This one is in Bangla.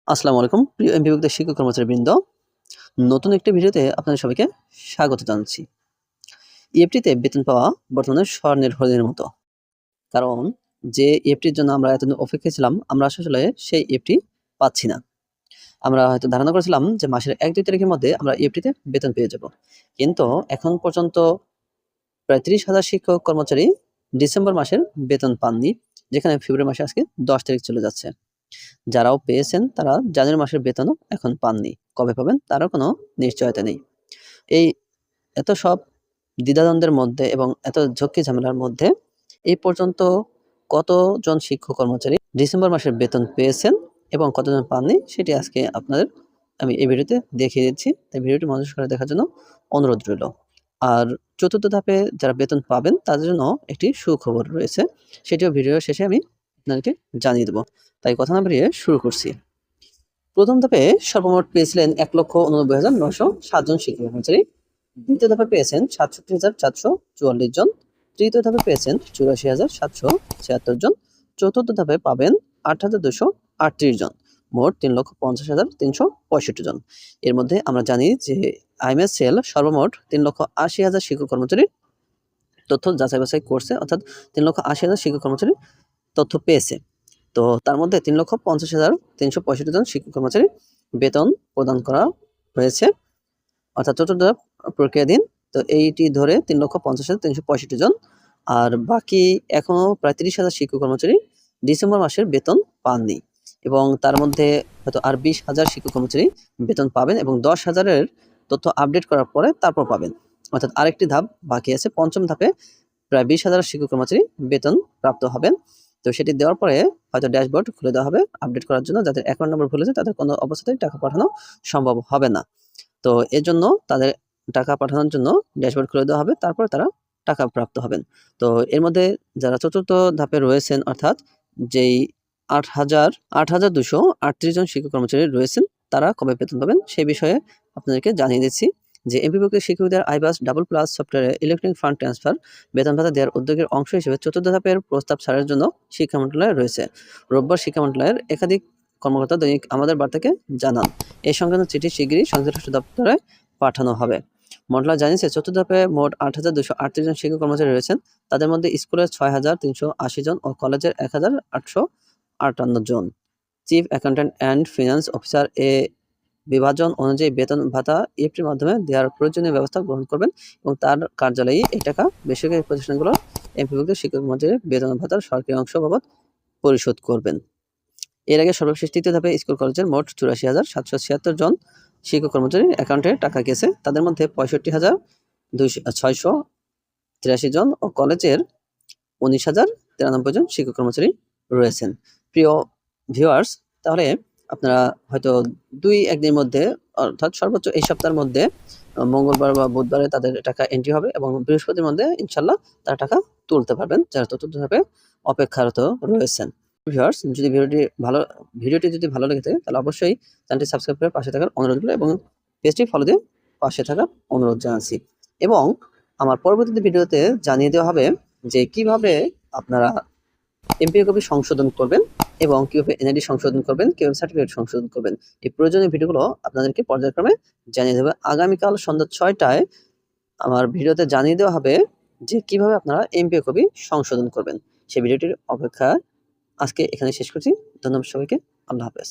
আসসালামু আলাইকুম প্রিয় এমপিভুক্ত শিক্ষক কর্মচারীবৃন্দ। নতুন একটি ভিডিওতে আপনাদের সবাইকে স্বাগত জানাচ্ছি। ইএফটিতে বেতন পাওয়া বর্তমানে স্বর্ণের মতো। কারণ যে ইএফটির জন্য আমরা এতদিন অপেক্ষায় ছিলাম, আমরা আসলে সেই ইএফটি পাচ্ছি না। আমরা হয়তো ধারণা করেছিলাম যে মাসের ১-২ তারিখের মধ্যে আমরা ইএফটিতে বেতন পেয়ে যাব। কিন্তু এখন পর্যন্ত প্রায় ৩০,০০০ শিক্ষক কর্মচারী ডিসেম্বর মাসের বেতন পাননি, যেখানে ফেব্রুয়ারি মাসে আজকে ১০ তারিখ চলে যাচ্ছে। যারাও পেয়েছেন তারা জানুয়ারি মাসের বেতনও এখন পাননি। কবে পাবেন তারও কোনো নিশ্চয়তা নেই। এই এত সব দ্বিধাদ্বন্দ্বের মধ্যে এবং এত ঝক্কি ঝামেলার মধ্যে এই পর্যন্ত কতজন শিক্ষক কর্মচারী ডিসেম্বর মাসের বেতন পেয়েছেন এবং কতজন পাননি সেটি আজকে আপনাদের আমি এই ভিডিওতে দেখিয়ে দিচ্ছি। তাই ভিডিওটি মনোযোগ সহকারে দেখার জন্য অনুরোধ রইল। আর চতুর্থ ধাপে যারা বেতন পাবেন তাদের জন্য একটি সুখবর রয়েছে। সেটিও ভিডিওর শেষে আমি আপনাদেরকে জানিয়ে দেব। তাই কথা না বাড়িয়ে শুরু করছি। প্রথম ধাপে সর্বমোট পেয়েছিলেন ১,৮৯,৯০৭ জন শিক্ষক কর্মচারী। দ্বিতীয় ধাপে পেয়েছেন ৬৭,৪৪৪ জন। তৃতীয় ধাপে পেয়েছেন ৮৪,৭৭৬ জন। চতুর্থ ধাপে পাবেন ৮,২৩৮ জন। মোট ৩,৫০,৩৬৫ জন। এর মধ্যে আমরা জানি যে আইএমএসএল সর্বমোট ৩,৮০,০০০ শিক্ষক কর্মচারীর তথ্য যাচাই বাছাই করছে, অর্থাৎ ৩,৮০,০০০ শিক্ষক কর্মচারী তথ্য পেয়েছে। তো তার মধ্যে ৩,৫০,৩৬৫ জন শিক্ষক কর্মচারী বেতন প্রদান করা হয়েছে, অর্থাৎ চতুর্থ প্রক্রিয়াধীন। তো এইটি ধরে ৩,৫০,৩৬৫ জন। আর বাকি এখনো প্রায় ৩০,০০০ শিক্ষক কর্মচারী ডিসেম্বর মাসের বেতন পাননি, এবং তার মধ্যে হয়তো আর ২০,০০০ শিক্ষক কর্মচারী বেতন পাবেন এবং ১০,০০০-এর তথ্য আপডেট করার পরে তারপর পাবেন। অর্থাৎ আরেকটি ধাপ বাকি আছে। পঞ্চম ধাপে প্রায় ২০,০০০ শিক্ষক কর্মচারী বেতন প্রাপ্ত হবেন। তো সেটি দেওয়ার পরে হয়তো ড্যাশবোর্ড খুলে দেওয়া হবে আপডেট করার জন্য। যাদের অ্যাকাউন্ট নম্বর ভুল হয়েছে তাদের কোনো অবস্থাতেই টাকা পাঠানো সম্ভব হবে না। তো এজন্য তাদের টাকা পাঠানোর জন্য ড্যাশবোর্ড খুলে দেওয়া হবে, তারপরে তারা টাকা প্রাপ্ত হবেন। তো এর মধ্যে যারা চতুর্থ ধাপে রয়েছেন, অর্থাৎ যেই ৮,২৩৮ জন শিক্ষক কর্মচারী রয়েছেন তারা কবে বেতন পাবেন সেই বিষয়ে আপনাদেরকে জানিয়ে দিচ্ছি যে এমপিভুক্ত শিক্ষকদের আইবাস ডাবল প্লাস সফটওয়্যারে ইলেকট্রনিক ফান্ড ট্রান্সফার বেতন ভাতা দেওয়ার উদ্যোগের অংশ হিসেবে চতুর্থ ধাপের প্রস্তাব ছাড়ের জন্য শিক্ষা মন্ত্রণালয় রয়েছে। রোববার শিক্ষা মন্ত্রণালয়ের একাধিক কর্মকর্তা দৈনিক আমাদের বার্তাকে জানান এই সংক্রান্ত চিঠি শিগগিরই সংশ্লিষ্ট দপ্তরে পাঠানো হবে। মন্ত্রণালয় জানিয়েছে চতুর্থ ধাপে মোট ৮,২৩৮ জন শিক্ষক কর্মচারী রয়েছেন। তাদের মধ্যে স্কুলের ৬,৩৮০ জন ও কলেজের ১,৮৫৮ জন। Chief accountant and finance officer এ বিভাজন অনুযায়ী বেতন ভাতা ইএফটির মাধ্যমে দেওয়ার প্রয়োজনীয় ব্যবস্থা গ্রহণ করবেন এবং তার কার্যালয়ে এই টাকা বেসরকারি প্রতিষ্ঠানগুলো এমপিভুক্ত শিক্ষক কর্মচারীর বেতন ভাতার সরকারি অংশ বাবদ পরিশোধ করবেন। এর আগে সর্বশেষ তৃতীয় ধাপে স্কুল কলেজের মোট ৮৪,৭৭৬ জন শিক্ষক কর্মচারীর অ্যাকাউন্টে টাকা গেছে। তাদের মধ্যে ৬৫,৬৮৩ জন ও কলেজের ১৯,০৯৩ জন শিক্ষক কর্মচারী রয়েছেন। প্রিয় ভিউয়ার্স, তাহলে আপনারা হয়তো ২-১ দিনের মধ্যে, অর্থাৎ সর্বোচ্চ এই সপ্তাহের মধ্যে মঙ্গলবার বা বুধবারে তাদের টাকা এন্ট্রি হবে এবং বৃহস্পতির মধ্যে ইনশাল্লাহ তারা টাকা তুলতে পারবেন যারা চতুর্থ ধাপে অপেক্ষারত রয়েছেন। ভিউয়ার্স, যদি ভিডিওটি যদি ভালো লেগে থাকে তাহলে অবশ্যই চ্যানেলটি সাবস্ক্রাইব করে পাশে থাকার অনুরোধ রইল এবং পেজটি ফলো দিয়ে পাশে থাকার অনুরোধ জানাচ্ছি। এবং আমার পরবর্তী ভিডিওতে জানিয়ে দেওয়া হবে যে কিভাবে আপনারা এমপিও কপি সংশোধন করবেন এবং কিভাবে এনআইডি সংশোধন করবেন, কিভাবে সার্টিফিকেট সংশোধন করবেন। এই প্রয়োজনীয় ভিডিওগুলো আপনাদেরকে পর্যায়ক্রমে জানিয়ে দেবে। আগামীকাল সন্ধ্যা ৬টায় আমার ভিডিওতে জানিয়ে দেওয়া হবে যে কিভাবে আপনারা এমপিও কপি সংশোধন করবেন। সেই ভিডিওটির অপেক্ষা আজকে এখানে শেষ করছি। ধন্যবাদ সবাইকে। আল্লাহ হাফেজ।